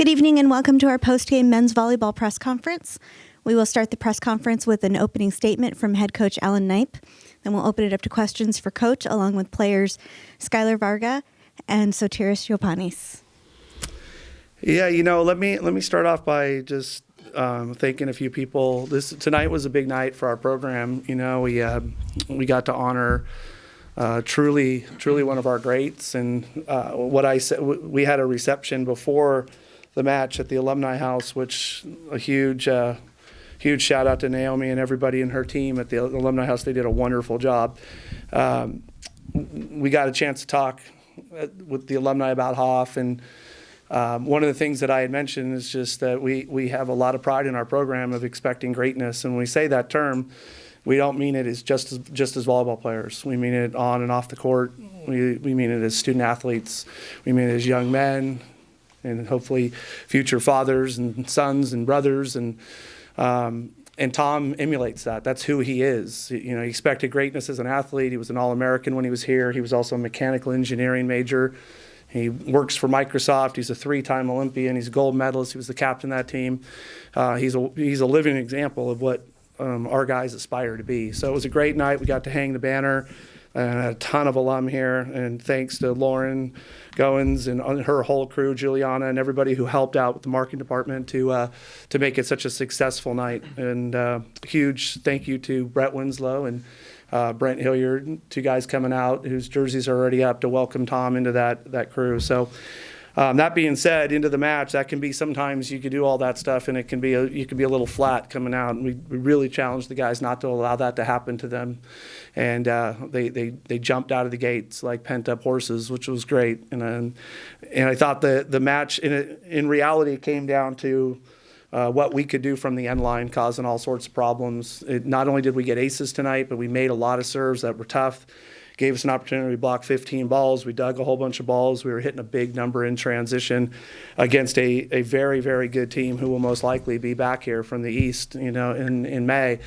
Good evening and welcome to our post-game men's volleyball press conference. We will start the press conference with an opening statement from head coach Alan Knipe. Then we'll open it up to questions for coach along with players Skylar Varga and Sotiris Iopanis. Yeah, let me start off by just thanking a few people. Tonight was a big night for our program. We got to honor truly one of our greats, and what I said, we had a reception before the match at the Alumni House, which a huge shout out to Naomi and everybody in her team at the Alumni House. They did a wonderful job. We got a chance to talk with the alumni about Hoff, and one of the things that I had mentioned is just that we have a lot of pride in our program of expecting greatness. And when we say that term, we don't mean it as just as volleyball players. We mean it on and off the court. We mean it as student athletes. We mean it as young men, and hopefully future fathers and sons and brothers. And Tom emulates that. That's who he is. He expected greatness as an athlete. He was an All-American when he was here. He was also a mechanical engineering major. He works for Microsoft. He's a 3-time Olympian. He's a gold medalist. He was the captain of that team. He's a living example of what our guys aspire to be. So it was a great night. We got to hang the banner, and a ton of alum here. And thanks to Lauren Goins and her whole crew, Juliana, and everybody who helped out with the marketing department to make it such a successful night. And huge thank you to Brett Winslow and Brent Hilliard, two guys coming out whose jerseys are already up to welcome Tom into that crew. So that being said, into the match, that can be sometimes you could do all that stuff and you can be a little flat coming out. And we really challenged the guys not to allow that to happen to them. And they jumped out of the gates like pent up horses, which was great. And I thought the match in reality came down to what we could do from the end line, causing all sorts of problems. Not only did we get aces tonight, but we made a lot of serves that were tough. Gave us an opportunity to block 15 balls. We dug a whole bunch of balls. We were hitting a big number in transition against a very, very good team who will most likely be back here from the East, in May.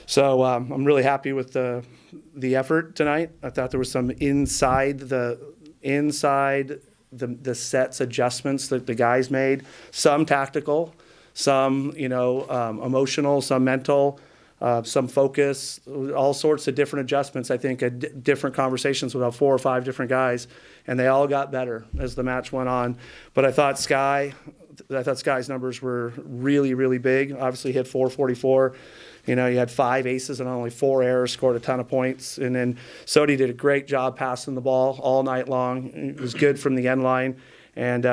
So I'm really happy with the effort tonight. I thought there was some inside the sets adjustments that the guys made. Some tactical, some emotional, some mental. Some focus, all sorts of different adjustments. I think different conversations with about 4 or 5 different guys, and they all got better as the match went on. But I thought Sky's numbers were really, really big. Obviously hit 444. He had 5 aces and only 4 errors, scored a ton of points. And then Sodi did a great job passing the ball all night long. It was good from the end line. And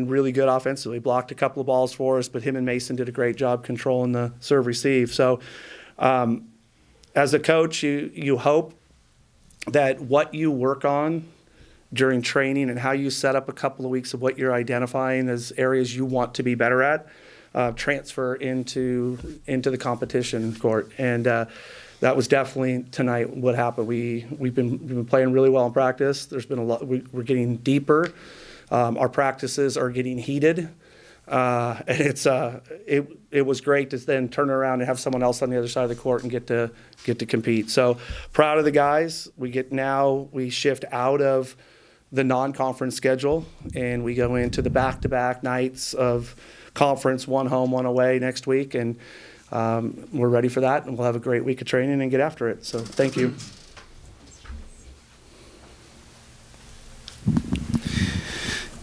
really good offensively. Blocked a couple of balls for us, but him and Mason did a great job controlling the serve receive. So as a coach, you hope that what you work on during training and how you set up a couple of weeks of what you're identifying as areas you want to be better at transfer into the competition court. And that was definitely tonight what happened. We've been playing really well in practice. There's been a lot. We're getting deeper. Our practices are getting heated. And it was great to then turn around and have someone else on the other side of the court and get to compete. So proud of the guys. We shift out of the non-conference schedule and we go into the back-to-back nights of conference, one home, one away next week, and we're ready for that, and we'll have a great week of training and get after it. So thank you.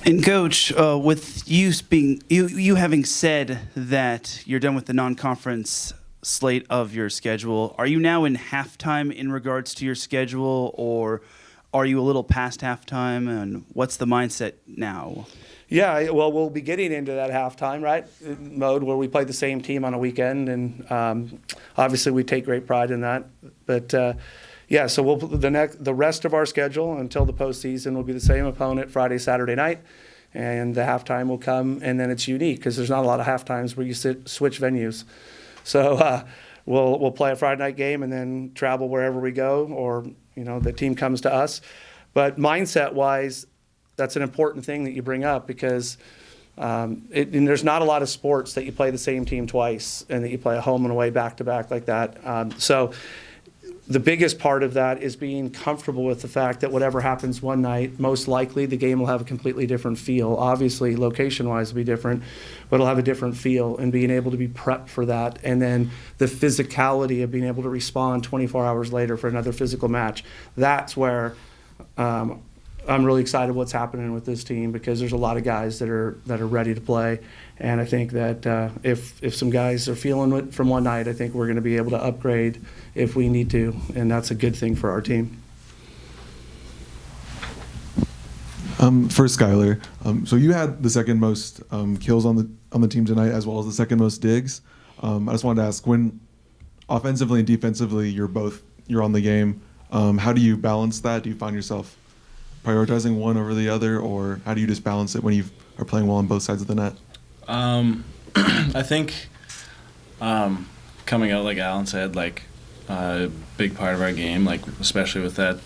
And Coach, with you having said that you're done with the non-conference slate of your schedule, are you now in halftime in regards to your schedule, or are you a little past halftime? And what's the mindset now? Yeah, well, we'll be getting into that halftime, right, mode where we play the same team on a weekend, and obviously we take great pride in that. But yeah, so the rest of our schedule until the postseason will be the same opponent Friday, Saturday night, and the halftime will come, and then it's unique because there's not a lot of halftimes where you switch venues. So we'll play a Friday night game and then travel wherever we go, or the team comes to us. But mindset-wise, that's an important thing that you bring up because and there's not a lot of sports that you play the same team twice and that you play a home and away back-to-back like that. So the biggest part of that is being comfortable with the fact that whatever happens one night, most likely the game will have a completely different feel. Obviously, location-wise, it'll be different, but it'll have a different feel, and being able to be prepped for that. And then the physicality of being able to respond 24 hours later for another physical match. That's where I'm really excited what's happening with this team, because there's a lot of guys that are ready to play. And I think that if some guys are feeling it from one night, I think we're going to be able to upgrade if we need to, and that's a good thing for our team. For Skylar, so you had the second most kills on the team tonight, as well as the second most digs. I just wanted to ask, when offensively and defensively you're on the game, how do you balance that? Do you find yourself prioritizing one over the other, or how do you just balance it when you are playing well on both sides of the net? I think coming out, like Alan said, like a big part of our game, like especially with that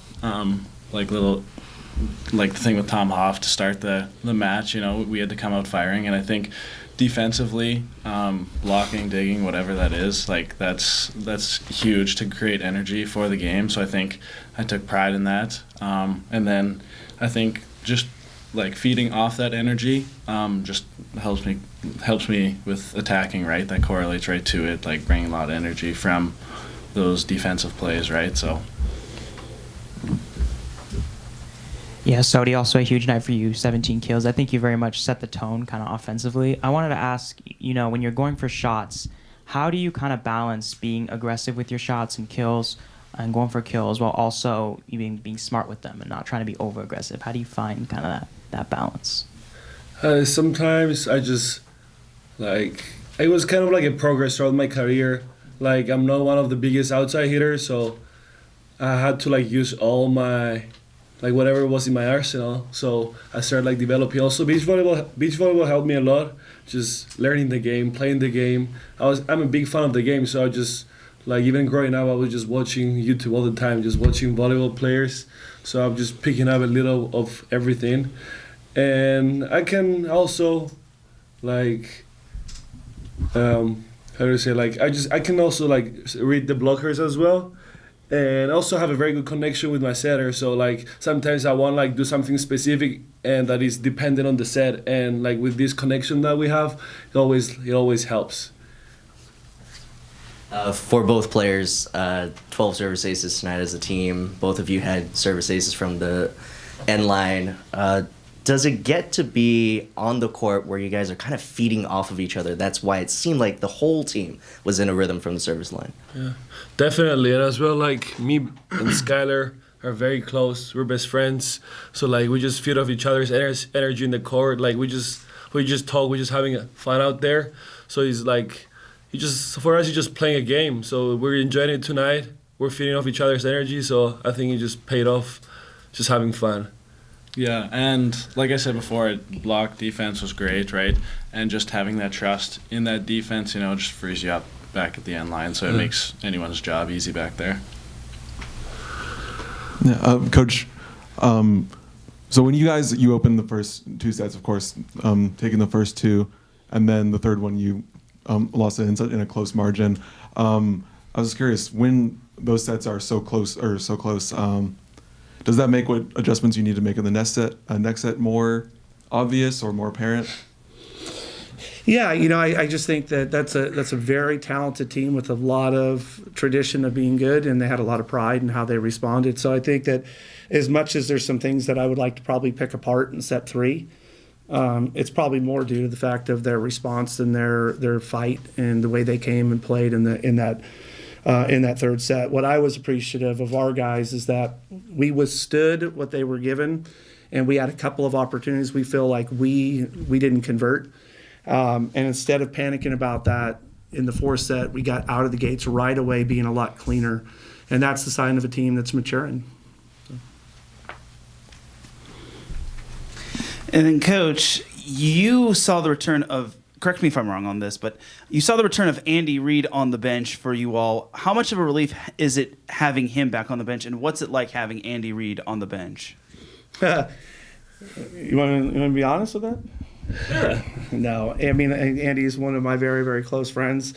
the thing with Tom Hoff to start the match, we had to come out firing. And I think defensively, blocking, digging, whatever that is, like that's huge to create energy for the game. So I think I took pride in that. And then I think just like feeding off that energy just helps me with attacking, right? That correlates right to it, like bringing a lot of energy from those defensive plays, right? So. Yeah, Sodi, also a huge night for you, 17 kills. I think you very much set the tone kind of offensively. I wanted to ask, when you're going for shots, how do you kind of balance being aggressive with your shots and kills and going for kills while also being smart with them and not trying to be over-aggressive? How do you find kind of that balance? Sometimes I just, it was kind of like a progress throughout my career. Like, I'm not one of the biggest outside hitters, so I had to, use all my, whatever was in my arsenal. So I started, developing. Also, beach volleyball helped me a lot, just learning the game, playing the game. I'm a big fan of the game, so I just, even growing up, I was just watching YouTube all the time, just watching volleyball players. So I'm just picking up a little of everything. And I can also, I can also, read the blockers as well. And also have a very good connection with my setter. So, sometimes I want, do something specific and that is dependent on the set. And, with this connection that we have, it always helps. For both players, 12 service aces tonight as a team. Both of you had service aces from the end line. Does it get to be on the court where you guys are kind of feeding off of each other? That's why it seemed like the whole team was in a rhythm from the service line. Yeah, definitely. And as well, me and Skylar are very close. We're best friends. So, we just feed off each other's energy in the court. We just talk. We're just having fun out there. So for us, he's just playing a game. So we're enjoying it tonight. We're feeding off each other's energy. So I think it just paid off, just having fun. Yeah, and like I said before, block defense was great, right? And just having that trust in that defense, just frees you up back at the end line, so it makes anyone's job easy back there. Yeah, Coach, so when you opened the first two sets, of course, taking the first two, and then the third one you lost it in a close margin. I was just curious, when those sets are so close, does that make what adjustments you need to make in the next set more obvious or more apparent? Yeah, I just think that's a very talented team with a lot of tradition of being good, and they had a lot of pride in how they responded. So I think that as much as there's some things that I would like to probably pick apart in set three, it's probably more due to the fact of their response than their fight and the way they came and played in that third set. What I was appreciative of our guys is that we withstood what they were given, and we had a couple of opportunities we feel like we didn't convert. And instead of panicking about that in the fourth set, we got out of the gates right away being a lot cleaner. And that's the sign of a team that's maturing. And then, Coach, you saw the return of, correct me if I'm wrong on this, but you saw the return of Andy Reid on the bench for you all. How much of a relief is it having him back on the bench, and what's it like having Andy Reid on the bench? You want to be honest with that? No. I mean, Andy is one of my very, very close friends.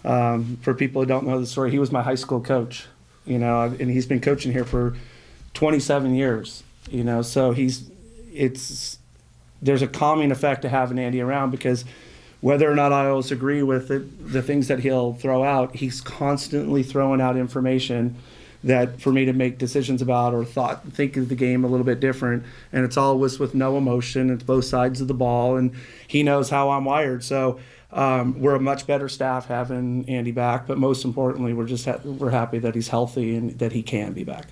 For people who don't know the story, he was my high school coach. you know, and he's been coaching here for 27 years, you know, so there's a calming effect to having Andy around, because whether or not I always agree with the things that he'll throw out, he's constantly throwing out information that for me to make decisions about or think of the game a little bit different. And it's always with no emotion. It's both sides of the ball, and he knows how I'm wired. So we're a much better staff having Andy back, but most importantly, we're happy that he's healthy and that he can be back.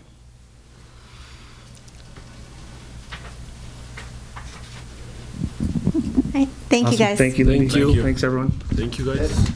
All right. Thank you, guys. Thank you. Thank you. Thanks, everyone. Thank you, guys.